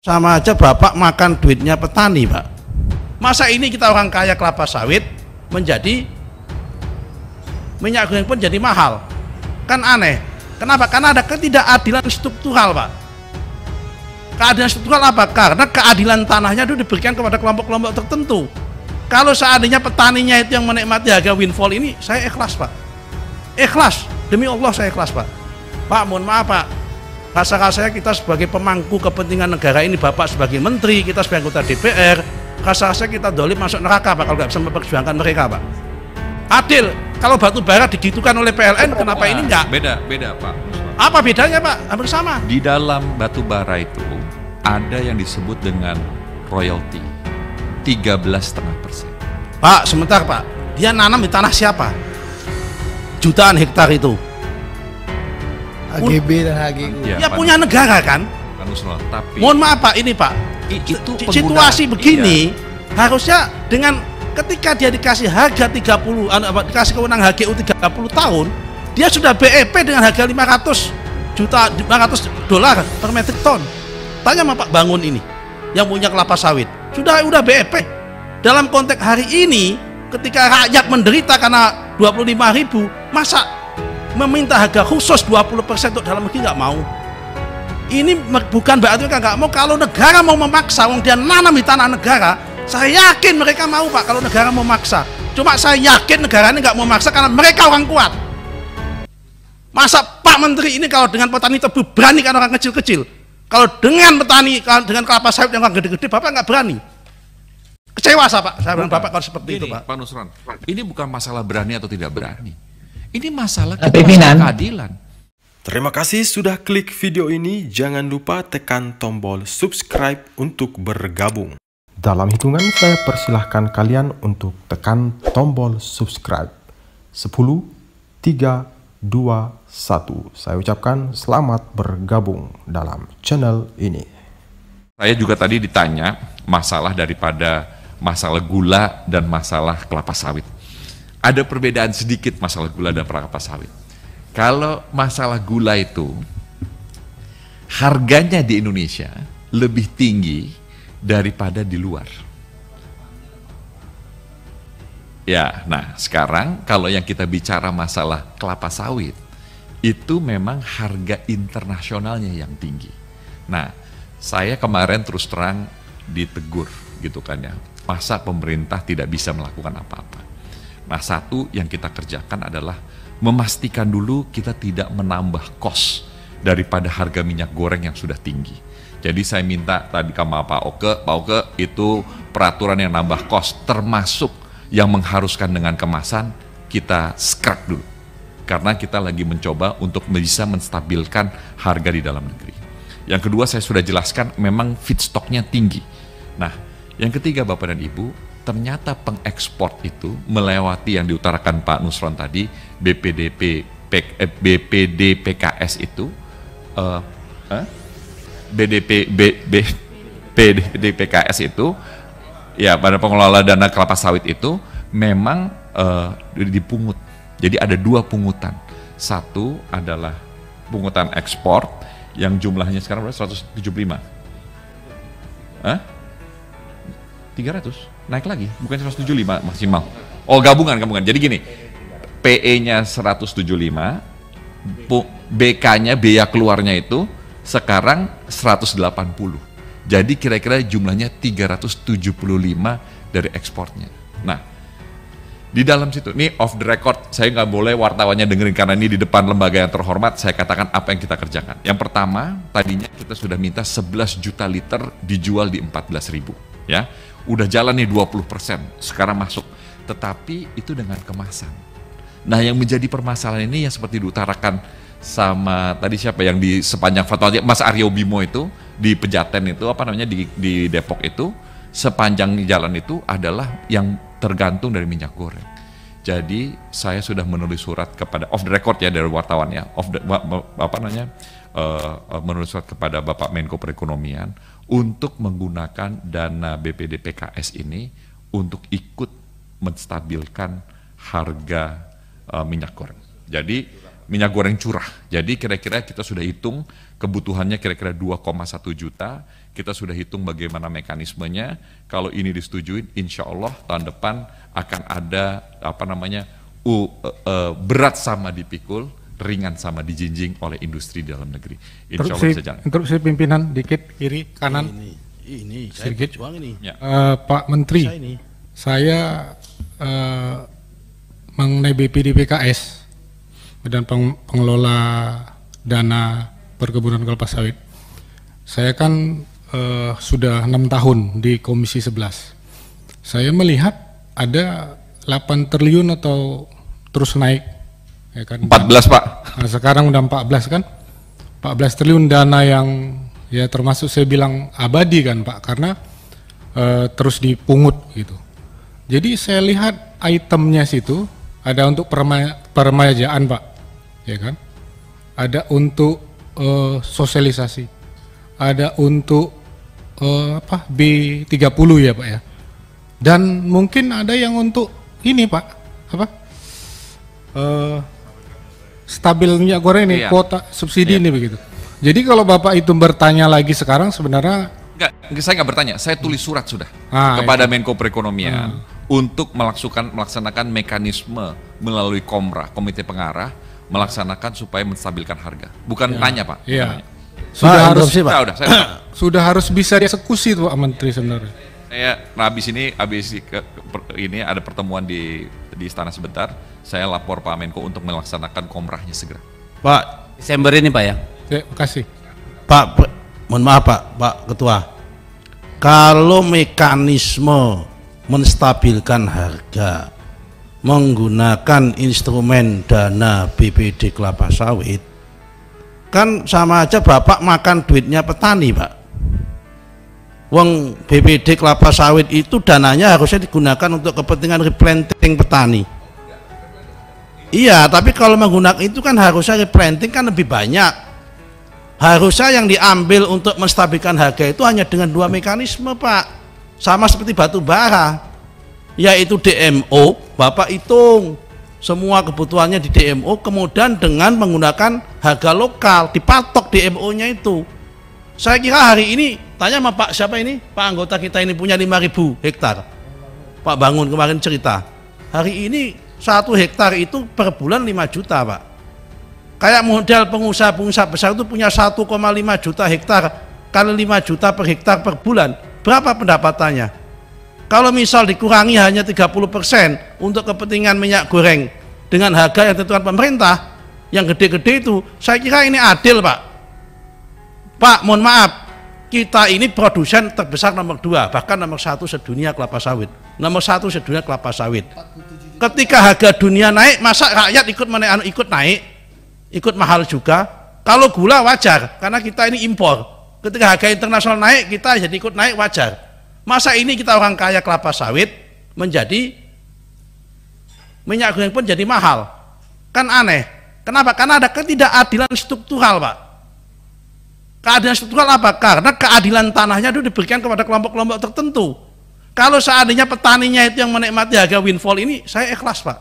Sama aja Bapak makan duitnya petani, Pak. Masa ini kita orang kaya kelapa sawit menjadi minyak goreng pun jadi mahal? Kan aneh. Kenapa? Karena ada ketidakadilan struktural, Pak. Keadilan struktural apa? Karena keadilan tanahnya itu diberikan kepada kelompok-kelompok tertentu. Kalau seandainya petaninya itu yang menikmati harga windfall ini, saya ikhlas, Pak. Ikhlas, demi Allah saya ikhlas, Pak. Pak, mohon maaf, Pak. Rasa-rasanya kita sebagai pemangku kepentingan negara ini, Bapak sebagai menteri, kita sebagai anggota DPR, rasa-rasanya kita dolim masuk neraka, Pak, kalau nggak bisa memperjuangkan mereka, Pak. Adil, kalau batu bara digitukan oleh PLN, kenapa ini enggak? Beda, Pak. Apa bedanya, Pak? Hampir sama. Di dalam batu bara itu ada yang disebut dengan royalti 13,5%. Pak, sebentar, Pak. Dia nanam di tanah siapa? Jutaan hektar itu. HGB dan HGU. Ya punya negara kan? Tapi mohon maaf, Pak, ini, Pak. Situasi begini harusnya dengan ketika dia dikasih harga 30, dikasih kewenangan HGU 30 tahun, dia sudah BEP dengan harga 500 dolar per metrik ton. Tanya sama Pak Bangun ini yang punya kelapa sawit, sudah BEP. Dalam konteks hari ini ketika rakyat menderita karena 25.000, masa meminta harga khusus 20% untuk dalam negeri nggak mau? Ini bukan berarti mereka nggak mau. Kalau negara mau memaksa, wong dia nanam di tanah negara, saya yakin mereka mau, Pak, kalau negara mau maksa. Cuma saya yakin negara ini nggak mau maksa karena mereka orang kuat. Masa Pak Menteri ini kalau dengan petani tebu berani kan orang kecil-kecil, kalau dengan petani, dengan kelapa sawit yang orang gede-gede, Bapak nggak berani. Kecewa saya, Pak. Saya bilang Bapak kalau seperti itu, Pak. Pak Nusron, ini bukan masalah berani atau tidak berani. Ini masalah keadilan. Terima kasih sudah klik video ini. Jangan lupa tekan tombol subscribe untuk bergabung. Dalam hitungan saya persilahkan kalian untuk tekan tombol subscribe. 10, 3, 2, 1. Saya ucapkan selamat bergabung dalam channel ini. Saya juga tadi ditanya masalah daripada masalah gula dan masalah kelapa sawit. Ada perbedaan sedikit masalah gula dan kelapa sawit. Kalau masalah gula itu harganya di Indonesia lebih tinggi daripada di luar. Ya, nah sekarang kalau yang kita bicara masalah kelapa sawit, itu memang harga internasionalnya yang tinggi. Nah, saya kemarin terus terang ditegur gitu kan ya, masa pemerintah tidak bisa melakukan apa-apa. Nah, satu yang kita kerjakan adalah memastikan dulu kita tidak menambah kos daripada harga minyak goreng yang sudah tinggi. Jadi saya minta tadi sama Pak Oke itu peraturan yang nambah kos, termasuk yang mengharuskan dengan kemasan, kita scrap dulu. Karena kita lagi mencoba untuk bisa menstabilkan harga di dalam negeri. Yang kedua saya sudah jelaskan memang feedstocknya tinggi. Nah, yang ketiga Bapak dan Ibu, ternyata pengekspor itu melewati yang diutarakan Pak Nusron tadi, BPDPKS itu, BPDPKS itu, ya pada pengelola dana kelapa sawit itu memang dipungut. Jadi ada dua pungutan. Satu adalah pungutan ekspor yang jumlahnya sekarang berapa? 175. 300, naik lagi, bukan 175 maksimal. Oh, gabungan. Jadi gini, PE-nya 175, BK-nya, biaya keluarnya itu sekarang 180. Jadi kira-kira jumlahnya 375 dari ekspornya. Nah, di dalam situ, ini off the record, saya nggak boleh wartawannya dengerin karena ini di depan lembaga yang terhormat, saya katakan apa yang kita kerjakan. Yang pertama, tadinya kita sudah minta 11 juta liter dijual di 14.000, ya. Udah jalan nih 20%, sekarang masuk. Tetapi itu dengan kemasan. Nah, yang menjadi permasalahan ini yang seperti diutarakan sama tadi siapa yang di sepanjang fatwa Mas Aryo Bimo itu di Pejaten itu di Depok itu, sepanjang jalan itu adalah yang tergantung dari minyak goreng. Jadi saya sudah menulis surat kepada off the record ya dari wartawan ya, menulis surat kepada Bapak Menko Perekonomian untuk menggunakan dana BPDPKS ini untuk ikut menstabilkan harga minyak goreng. Jadi minyak goreng curah. Jadi kira-kira kita sudah hitung kebutuhannya kira-kira 2,1 juta. Kita sudah hitung bagaimana mekanismenya. Kalau ini disetujui, insya Allah tahun depan akan ada berat sama dipikul, ringan sama dijinjing oleh industri di dalam negeri. Insya Allah bisa jalan. Interupsi pimpinan dikit, kiri, kanan. Ini saya sedikit. berjuang ini. Ya. Pak Menteri, saya mengenai BPDPKS, Badan Pengelola Dana Perkebunan Kelapa Sawit. Saya kan sudah 6 tahun di Komisi 11. Saya melihat ada 8 triliun atau terus naik, ya kan? 14 Pak. Nah, sekarang udah 14 kan? 14 triliun dana yang ya termasuk saya bilang abadi kan Pak, karena terus dipungut gitu. Jadi saya lihat itemnya situ ada untuk peremajaan Pak, ya kan? Ada untuk sosialisasi, ada untuk B30 ya Pak ya. Dan mungkin ada yang untuk ini Pak, stabil minyak goreng ini, kuota subsidi ini begitu. Jadi kalau Bapak itu bertanya lagi sekarang sebenarnya saya nggak bertanya, saya tulis surat sudah kepada Menko Perekonomian untuk melaksanakan mekanisme melalui Komra, Komite Pengarah, melaksanakan supaya menstabilkan harga. Bukan tanya Pak. Iya. Sudah harus bisa dieksekusi tuh Pak Menteri sebenarnya. Saya habis ini ada pertemuan di istana sebentar. Saya lapor Pak Menko untuk melaksanakan komrahnya segera. Pak, Desember ini Pak ya. Terima kasih. Pak, mohon maaf Pak Ketua. Kalau mekanisme menstabilkan harga menggunakan instrumen dana BPD kelapa sawit, kan sama aja Bapak makan duitnya petani Pak. Wong BPD kelapa sawit itu dananya harusnya digunakan untuk kepentingan replanting petani. Iya, tapi kalau menggunakan itu kan harusnya replanting kan lebih banyak. Harusnya yang diambil untuk menstabilkan harga itu hanya dengan 2 mekanisme Pak. Sama seperti batu bara, yaitu DMO, Bapak hitung semua kebutuhannya di DMO, kemudian dengan menggunakan harga lokal, dipatok DMO-nya itu. Saya kira hari ini, tanya sama Pak siapa ini, Pak anggota kita ini punya 5.000 hektar. Pak Bangun kemarin cerita, hari ini 1 hektar itu per bulan 5 juta Pak. Kayak model pengusaha-pengusaha besar itu punya 1,5 juta hektar kali 5 juta per hektar per bulan. Berapa pendapatannya? Kalau misal dikurangi hanya 30% untuk kepentingan minyak goreng dengan harga yang ditentukan pemerintah, yang gede-gede itu, saya kira ini adil Pak. Pak, mohon maaf, kita ini produsen terbesar nomor 2, bahkan nomor 1 sedunia kelapa sawit. Nomor 1 sedunia kelapa sawit. Ketika harga dunia naik, masa rakyat ikut naik, ikut mahal juga? Kalau gula wajar, karena kita ini impor. Ketika harga internasional naik, kita jadi ikut naik wajar. Masa ini kita orang kaya kelapa sawit menjadi minyak goreng pun jadi mahal? Kan aneh. Kenapa? Karena ada ketidakadilan struktural Pak. Keadilan struktural apa? Karena keadilan tanahnya itu diberikan kepada kelompok-kelompok tertentu. Kalau seandainya petaninya itu yang menikmati harga windfall ini, saya ikhlas Pak.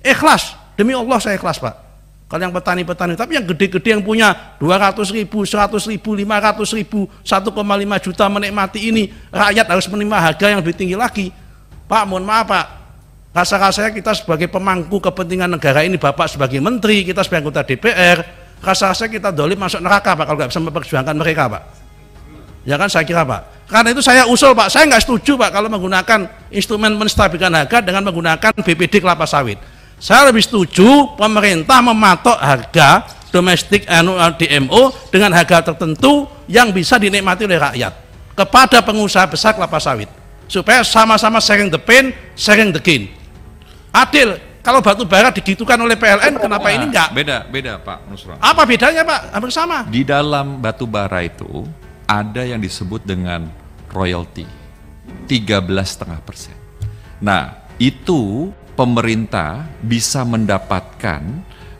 Ikhlas, demi Allah saya ikhlas Pak. Kalau yang petani-petani, tapi yang gede-gede yang punya 200.000, 100.000, 500.000, 1,5 juta menikmati ini, rakyat harus menerima harga yang lebih tinggi lagi. Pak, mohon maaf Pak, rasa-rasanya kita sebagai pemangku kepentingan negara ini, Bapak sebagai menteri, kita sebagai anggota DPR, rasa-rasanya kita dolim masuk neraka Pak kalau nggak bisa memperjuangkan mereka Pak. Ya kan saya kira Pak. Karena itu saya usul Pak, saya nggak setuju Pak kalau menggunakan instrumen menstabilkan harga dengan menggunakan BPD kelapa sawit. Saya lebih setuju pemerintah mematok harga domestik DMO dengan harga tertentu yang bisa dinikmati oleh rakyat kepada pengusaha besar kelapa sawit, supaya sama-sama sharing the pain, sharing the gain. Adil. Kalau batu bara digitukan oleh PLN, kenapa ini enggak? Beda Pak Nusron. Apa bedanya Pak? Hampir sama. Di dalam batu bara itu ada yang disebut dengan royalti 13,5%. Nah, itu pemerintah bisa mendapatkan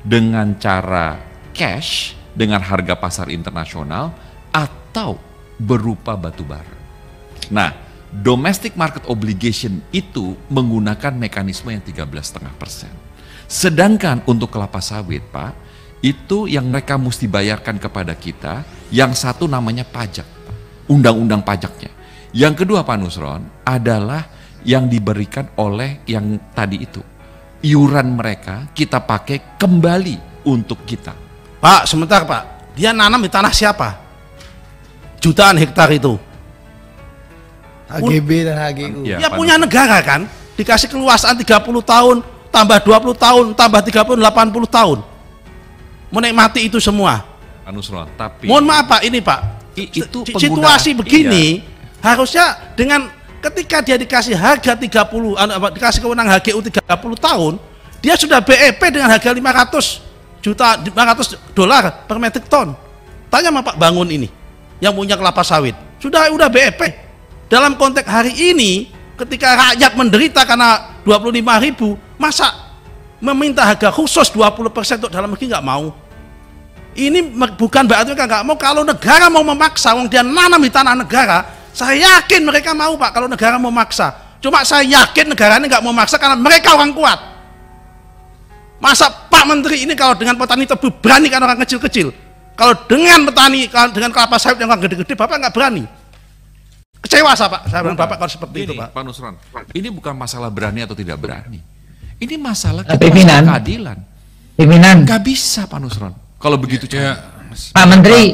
dengan cara cash dengan harga pasar internasional atau berupa batu bara. Nah, domestic market obligation itu menggunakan mekanisme yang 13,5%. Sedangkan untuk kelapa sawit, Pak, itu yang mereka mesti bayarkan kepada kita. Yang satu namanya pajak, undang-undang pajaknya. Yang kedua Pak Nusron adalah yang diberikan oleh yang tadi itu. Iuran mereka kita pakai kembali untuk kita. Pak, sebentar Pak, dia nanam di tanah siapa? Jutaan hektar itu. HGB dan HGU. Dia punya negara kan, dikasih keluasan 30 tahun, tambah 20 tahun, tambah 30, 80 tahun. Menikmati itu semua. Pak Nusron, tapi Mohon maaf Pak, ini Pak, itu situasi begini harusnya dengan ketika dia dikasih harga 30, dikasih kewenangan HGU 30 tahun, dia sudah BEP dengan harga 500 dolar per metric ton. Tanya sama Pak Bangun ini, yang punya kelapa sawit, udah BEP. Dalam konteks hari ini, ketika rakyat menderita karena 25.000, masa meminta harga khusus 20% untuk dalam negeri nggak mau? Ini bukan berarti mereka nggak mau. Kalau negara mau memaksa, wong dia nanam di tanah negara, saya yakin mereka mau Pak. Kalau negara mau maksa, cuma saya yakin negara ini nggak mau maksa karena mereka orang kuat. Masa Pak Menteri ini kalau dengan petani tebu berani kan orang kecil-kecil, kalau dengan petani dengan kelapa sawit yang orang gede-gede, Bapak nggak berani. Kecewa saya Pak, saya bilang Bapak kalau seperti itu Pak. Pak Nusron, ini bukan masalah berani atau tidak berani. Ini masalah keadilan. Pimpinan. Nggak bisa Pak Nusron. Kalau begitu Ya, Pak Menteri,